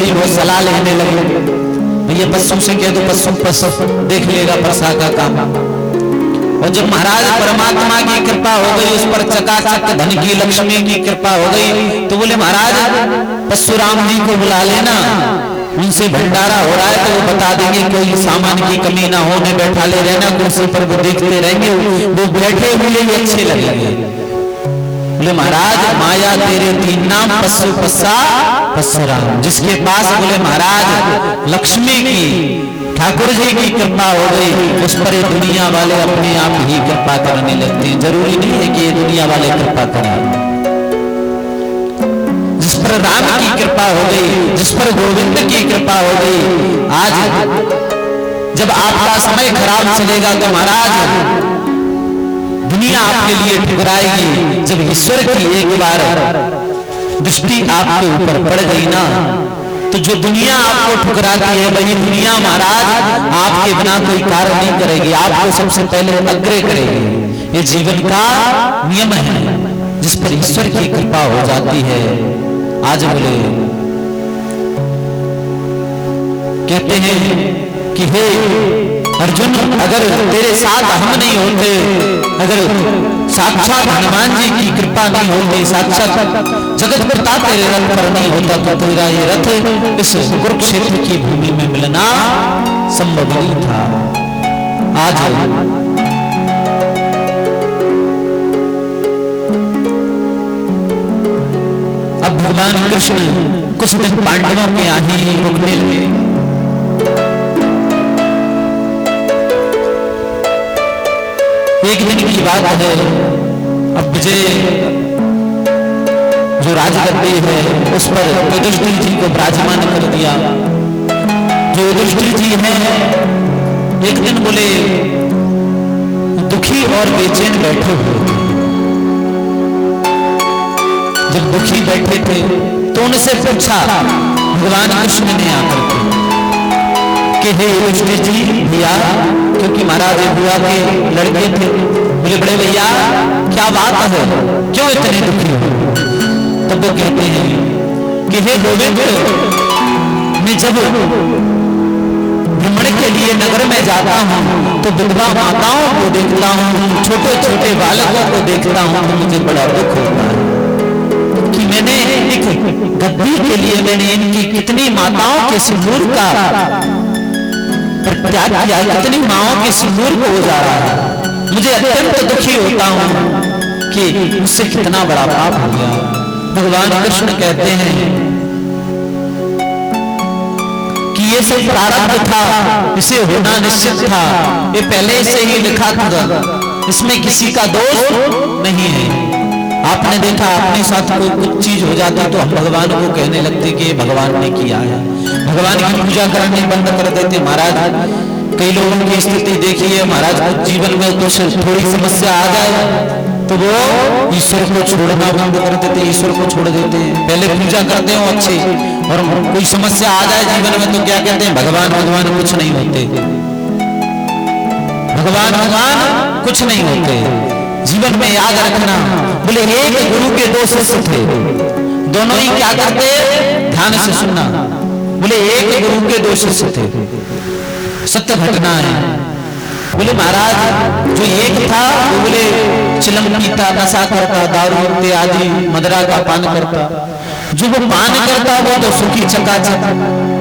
जी वो सलाह लेने लगे, भैया पशु से कह दो, पशु देख लेगा परसा का काम। और जब महाराज परमात्मा की कृपा हो गई, उस पर चकाचक धन की लक्ष्मी की कृपा हो गई, तो बोले महाराज परशुराम जी को बुला लेना, उनसे भंडारा हो रहा है तो वो बता देंगे, कोई सामान की कमी ना होने, बैठा ले रहना कुर्सी पर, वो देखते रहेंगे, वो बैठे हुए भी अच्छे लगेंगे। बोले महाराज माया तेरे तीन नाम, पशु पस्सा परशुराम। जिसके पास बोले महाराज लक्ष्मी की, ठाकुर जी की कृपा हो गई, उस पर ये दुनिया वाले अपने आप ही कृपा करने लगते हैं। जरूरी नहीं है कि ये दुनिया वाले कृपा करें। जिस पर राम की कृपा हो गई, जिस पर गोविंद की कृपा हो गई, आज जब आपका समय खराब चलेगा तो महाराज दुनिया आपके लिए ठुकराएगी। जब ईश्वर की एक बार दृष्टि आपके ऊपर पड़ गई ना, तो जो दुनिया आपको ठुकराती है वही दुनिया महाराज आपके बिना कोई कार्य नहीं करेगी, आपको सबसे पहले अग्रय करेगी। ये जीवन का नियम है, जिस पर ईश्वर की कृपा हो जाती है। आज बोले कहते हैं कि हे अर्जुन, अगर तेरे साथ हम नहीं होते, अगर साक्षात हनुमान जी की कृपा नहीं होती, साक्षात जगत पिता तेरे रथ पर नहीं होता, तो तेरा ये रथ इस कुरुक्षेत्र की भूमि में मिलना संभव नहीं था। आज अब भगवान कृष्ण कुछ दिन पांडवों के यहाँ ही रुकने लगे। एक दिन की बात है, अब विजय जो राजगद्दी है उस पर युधिष्ठिर जी को विराजमान कर दिया। जो युधिष्ठिर जी हैं एक दिन बोले दुखी और बेचैन बैठे हुए थे। जब दुखी बैठे थे तो उनसे पूछा भगवान कृष्ण ने आकर के हे युधिष्ठिर जी भैया, क्योंकि महाराज बुआ के लड़के थे, बोले बड़े भैया क्या बात है, क्यों इतने दुखी हो? तब वो कहते हैं कि हे गोविंद, मैं जब भ्रमण के लिए नगर में जाता हूँ तो विधवा माताओं को देखता हूँ, छोटे छोटे बालकों को देखता हूँ, तो मुझे बड़ा दुख होता है कि मैंने एक गद्दी के लिए मैंने इनकी कितनी माताओं के सिंदूर का त्याग किया, कितनी माओं के सिंदूर को उजाड़ा है। मुझे अत्यंत दुखी होता हूं कि मुझसे कितना बड़ा पाप हो गया। भगवान कृष्ण कहते हैं कि ये सब प्रारब्ध था, इसे होना निश्चित था, ये पहले से ही लिखा था, इसमें किसी का दोष नहीं है। आपने देखा अपने साथ कोई कुछ चीज हो जाती तो हम भगवान को कहने लगते कि भगवान ने किया है, भगवान की पूजा करने बंद कर देते। महाराज कई लोगों की स्थिति देखिए, महाराज जीवन में कुछ थोड़ी समस्या आ जाए तो वो ईश्वर को छोड़ना बंद कर देते, ईश्वर को छोड़ देते हैं। पहले पूजा करते हो अच्छे, और कोई समस्या आ जाए जीवन में तो क्या कहते हैं, भगवान भगवान कुछ नहीं होते, भगवान भगवान कुछ नहीं होते। जीवन में याद रखना, बोले एक गुरु के दो शिष्य थे, दोनों ही क्या करते, ध्यान से सुनना। बोले एक गुरु के दो शिष्य थे, सत्य घटना है। बोले महाराज जो एक था वो बोले चिलम पीता, नशा करता, दारू इत्यादि मदरा का पान करता। जो वो पान करता वो तो सुखी चकाचक,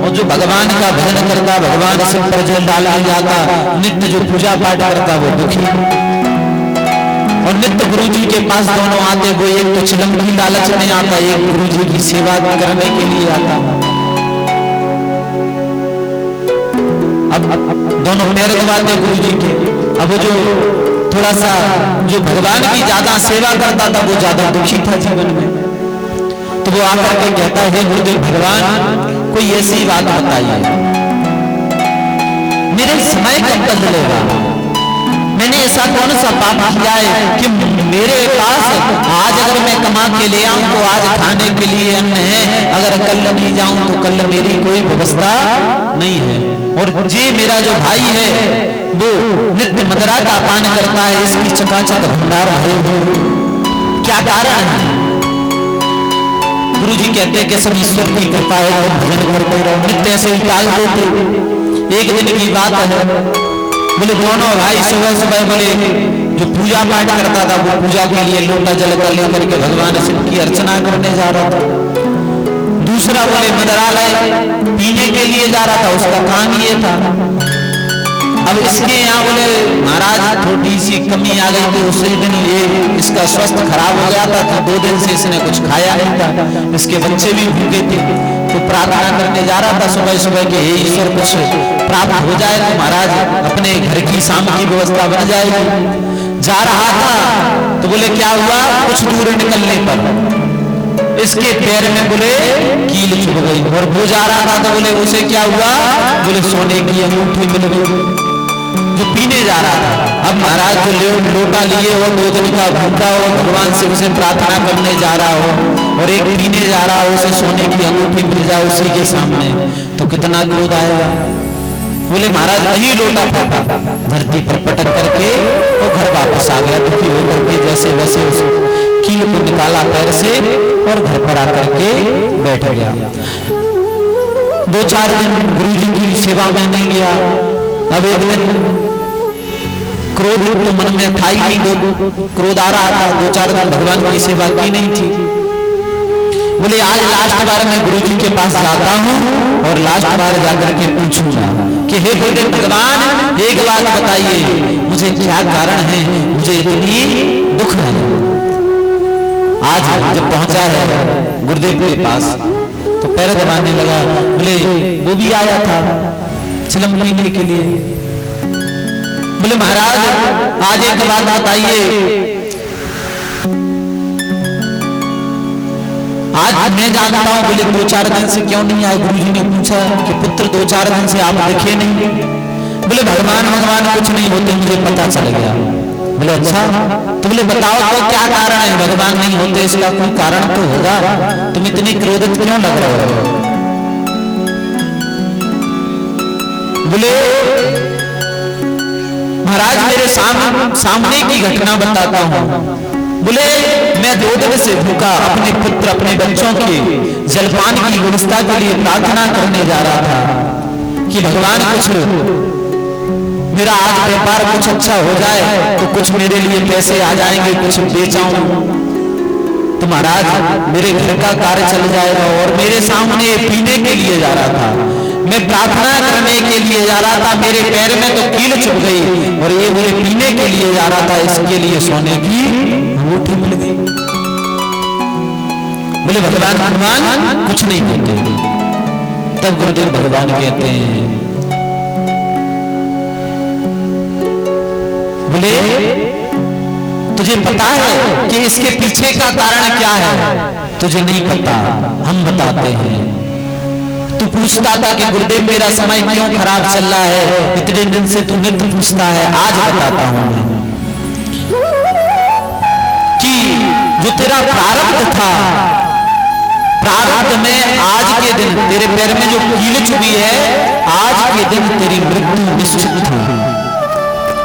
और जो भगवान का भजन करता, भगवान से पर जल डाला जाता, नित्य जो पूजा पाठ करता वो दुखी। और नित्य गुरु जी के पास दोनों आते, वो एक तो चिलम की लालच में आता, एक गुरु जी की सेवा करने के लिए आता। अब दोनों पैर दबाते गुरु जी के। अब वो जो थोड़ा सा जो भगवान की ज्यादा सेवा करता था वो ज्यादा दुखी था जीवन में, तो वो आकर के कहता है गुरुदेव भगवान कोई ऐसी बात बताइए, मेरे समय कब बदलेगा, मैंने ऐसा कौन सा पाप किया है कि मेरे पास आज अगर मैं कमा के ले आऊं तो आज खाने के लिए अन्न है, अगर कल नहीं जाऊं तो कल मेरी कोई व्यवस्था नहीं है। और जी मेरा जो भाई है वो नित्य मदरा का पान करता है, इसकी चकाचक भंडार है, क्या कारण है? गुरुजी कहते हैं कि सब ईश्वर की कृपा है, भजन करते रहो, नित्य ऐसे ही टाल देते। एक दिन की बात है, बोले दोनों भाई सुबह सुबह बोले जो पूजा पाठ करता था वो पूजा के लिए लोटा जल कर लेकर के भगवान शिव की अर्चना करने जा रहा था। दूसरा बोले मदरालय पीने के लिए जा रहा था, उसका काम ये था। अब इसके यहाँ बोले महाराज थोड़ी सी कमी आ गई थी, उसी दिन ये इसका स्वास्थ्य खराब हो गया था, तो 2 दिन से इसने कुछ खाया नहीं था, इसके बच्चे भी भूखे थे, तो प्रार्थना करने जा रहा था सुबह सुबह के हे ईश्वर कुछ प्राप्त हो जाए तो महाराज अपने घर की शाम की व्यवस्था बन जाएगी। जा रहा था तो बोले क्या हुआ, कुछ दूर निकलने पर इसके पैर में बोले कील चुभ गई, और वो जा रहा था तो बोले उसे क्या हुआ, बोले सोने की अंगूठी मिल गई जो पीने जा रहा था। अब महाराज जो लोटा लिए हो, 2 दिन का भूखा हो, भगवान से उसे प्रार्थना करने जा रहा हो, और एक पीने जा रहा हो, उसे सोने की अंगूठी मिल जाए उसी के सामने, तो कितना क्रोध आएगा। बोले महाराज वही लोटा फेंका धरती पर पटक करके वो घर वापस आ गया, दुखी होकर के जैसे वैसे उस कील को निकाला पैर से और घर पर आकर के बैठ गया। 2-4 दिन गुरुजी की सेवा में नहीं गया। अब एक दिन क्रोध तो मन में था ही नहीं, क्रोध आ रहा था, 2-4 दिन भगवान की सेवा की नहीं थी। बोले आज लास्ट बार मैं गुरुजी के पास जाता हूँ और लास्ट बार जाकर के पूछूंगा कि हे बोले भगवान एक बात बताइए, मुझे क्या कारण है, मुझे इतनी दुख है। आज जब पहुंचा है गुरुदेव के पास तो पैर दबाने लगा। बोले वो भी आया था चिलम पीने के लिए। बोले महाराज आज एक बात बताइए, आज मैं जानता हूं। बोले 2-4 दिन से क्यों नहीं आए? गुरुजी ने पूछा कि पुत्र 2-4 दिन से आप दिखे नहीं। बोले भगवान कुछ नहीं होते, मुझे पता चल गया। बोले अच्छा, तो बोले बताओ तो क्या कारण है भगवान नहीं होते, इसका कोई कारण तो होगा, तुम इतनी क्रोधित क्यों लग रहे हो? बोले महाराज मेरे सामने की घटना बताता हूं। बोले मैं 2 दिन से भूखा अपने पुत्र अपने बच्चों के जलपान की व्यवस्था के लिए प्रार्थना करने जा रहा था कि भगवान कुछ मेरा आज व्यापार कुछ अच्छा हो जाए तो कुछ मेरे लिए पैसे आ जाएंगे, कुछ बेचाऊं तो महाराज मेरे घर का कार्य चल जाएगा। और मेरे सामने पीने के लिए जा रहा था, मैं प्रार्थना करने के लिए जा रहा था, मेरे पैर में तो कील चुभ गई और ये मुझे पीने के लिए जा रहा था, इसके लिए सोने की अंगूठी मिल गई। बोले भगवान कुछ नहीं कहते। तब गुरुदेव भगवान कहते हैं, बोले तुझे पता है कि इसके पीछे का कारण क्या है? तुझे नहीं पता, हम बताते हैं। तू पूछता था कि गुरुदेव मेरा समय क्यों खराब चल रहा है, इतने दिन से तू नित्य पूछता है, आज बताता हूं कि जो तेरा प्रारब्ध था, प्रारब्ध में आज के दिन तेरे पैर में जो कील चुभी है, आज के दिन तेरी मृत्यु निश्चित थी।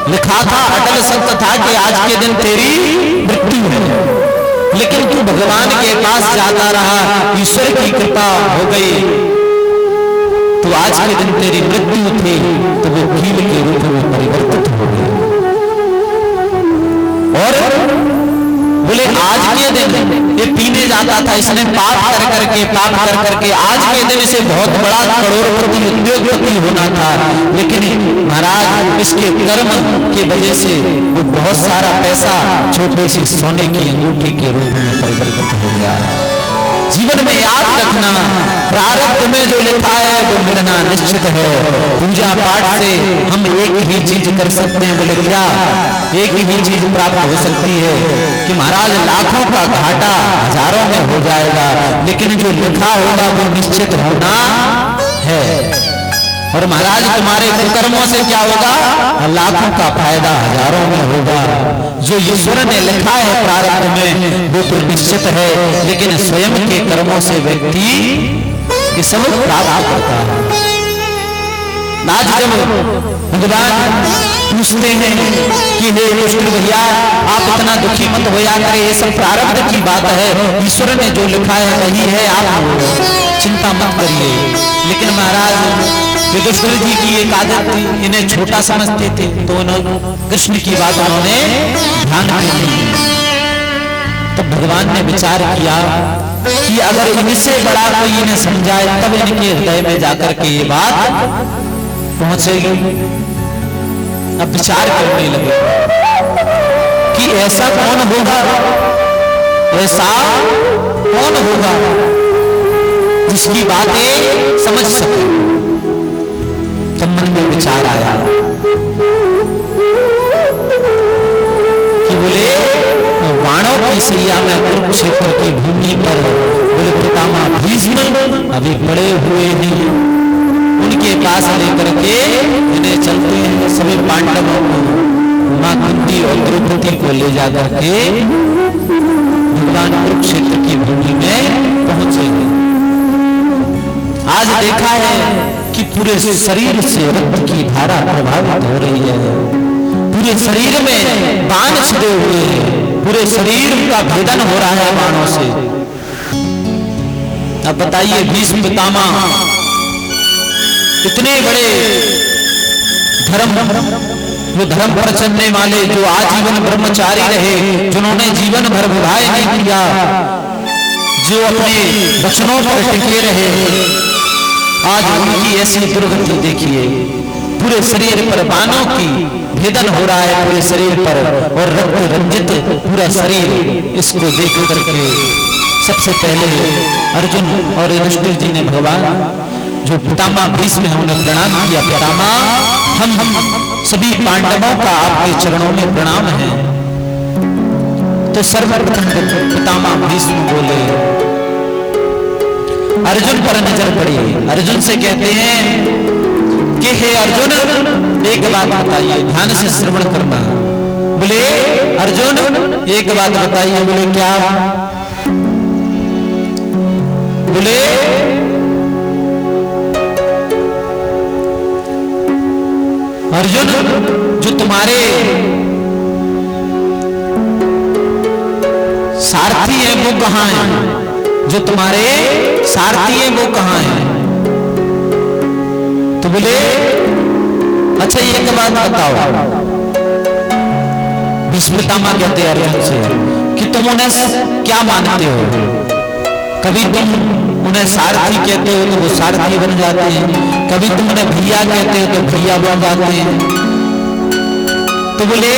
लिखा था, अटल सत्य था कि आज के दिन तेरी मृत्यु है, लेकिन तू भगवान के पास जाता रहा, ईश्वर की कृपा हो गई तो आज के दिन तेरी मृत्यु थी, तो वो कील के रूप में परिवर्तित हो गई। और बोले आज के दिन ये पीने जाता था, इसने पाप कर करके आज के दिन इसे बहुत बड़ा करोड़पति उद्योगपति होना था, लेकिन महाराज इसके कर्म की वजह से वो बहुत सारा पैसा छोटे से सोने की अंगूठी के रूप में परिवर्तित हो गया। जीवन में याद रखना, प्रारब्ध में जो लिखा है वो मिलना निश्चित है। पूजा पाठ से हम एक ही चीज कर सकते हैं, बोले क्या? एक ही चीज प्राप्त हो सकती है कि महाराज लाखों का घाटा हजारों में हो जाएगा, लेकिन जो लिखा होगा वो निश्चित होना है। और महाराज तुम्हारे कर्मों से क्या होगा? लाखों का फायदा हजारों में होगा। जो ईश्वर ने लिखा है प्रारब्ध में वो तो निश्चित है, लेकिन स्वयं के कर्मों से व्यक्ति ये सब प्राप्त करता है। आज जब भगवान पूछते हैं कि हे कृष्ण भैया आप इतना दुखी मत होया करे, ये सब प्रारब्ध की बात है, ईश्वर ने जो लिखा है वही है, आप चिंता मत करिए। लेकिन महाराज युधिष्ठिर जी की एक आदत थी, इन्हें छोटा समझते थे, तो उन्होंने कृष्ण की बात उन्होंने ध्यान नहीं दी। तब भगवान ने विचार किया कि अगर इनसे बड़ा कोई इन्हें समझाए तब इनके हृदय में जाकर के ये बात पहुंचेगी। अब विचार करने लगे कि ऐसा कौन होगा, ऐसा कौन होगा जिसकी बातें समझ सके। तब मन में विचार आया कि बोले वाणों की सैया में कुरुक्षेत्र की भूमि पर बोले पितामह भीष्म अभी पड़े हुए हैं, उनके पास लेकर के इन्हें चलते हैं, सभी पांडवों को मां कुंती और द्रौपदी को ले जाकर के भगवान कुरुक्षेत्र की भूमि में पहुंचेंगे। आज देखा है कि पूरे शरीर से रक्त की धारा प्रभावित हो रही है, पूरे शरीर में बाण छिड़े हुए हैं, पूरे शरीर का भेदन हो रहा है बाणों से। अब बताइए भीष्म पितामह इतने बड़े धर्म पर चलने वाले, जो आजीवन ब्रह्मचारी रहे, जिन्होंने जीवन भर विवाह नहीं किया, जो अपने वचनों पर टिके रहे, आज उनकी ऐसी दुर्गति देखिए। पूरे शरीर पर बाणों की भेदन हो रहा है, पूरे शरीर पर, और रक्त रंजित पूरा शरीर। इसको देख करके सबसे पहले अर्जुन और युधिष्ठिर जी ने भगवान जो पितामह भीष्म है उन्हें प्रणाम किया। पितामह हम सभी पांडवों का आपके चरणों में प्रणाम है। तो सर्वप्रथम पितामह भीष्म बोले, अर्जुन पर नजर पड़ी। अर्जुन से कहते हैं कि हे अर्जुन एक बात बताइए, ध्यान से श्रवण करना। बोले अर्जुन एक बात बताइए। बोले क्या? बोले अर्जुन जो तुम्हारे सारथी हैं वो कहां हैं? जो तुम्हारे सारथी हैं वो कहां हैं? तो बोले अच्छा एक बात बताओ। भीष्म पितामह कहते हैं अर्जुन से कि तुम उन्हें क्या मानते हो? कभी तुम उन्हें सारथी कहते हो तो वो सारथी बन जाते हैं, कभी तुम उन्हें भैया कहते हो तो भैया बन जाते हैं। तो बोले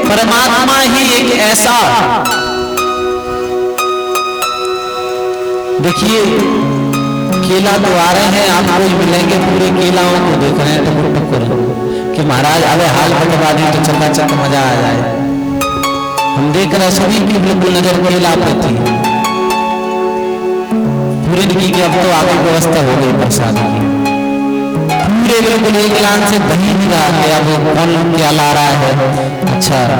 परमात्मा ही एक ऐसा, देखिए केला तो आ रहे हैं, आप रोज मिलेंगे, पूरे केलाओं को देख रहे हैं तो कि महाराज अबे हाल बटवा दें तो चकाचक मजा आ जाए। हम देख रहे सभी की बिल्कुल नजर केला पर थी, पूरे की अब तो आगे व्यवस्था हो गई प्रसाद की, पूरे बिल्कुल एक लाइन से दही नहीं रहा, अब कौन क्या ला रहा है। अच्छा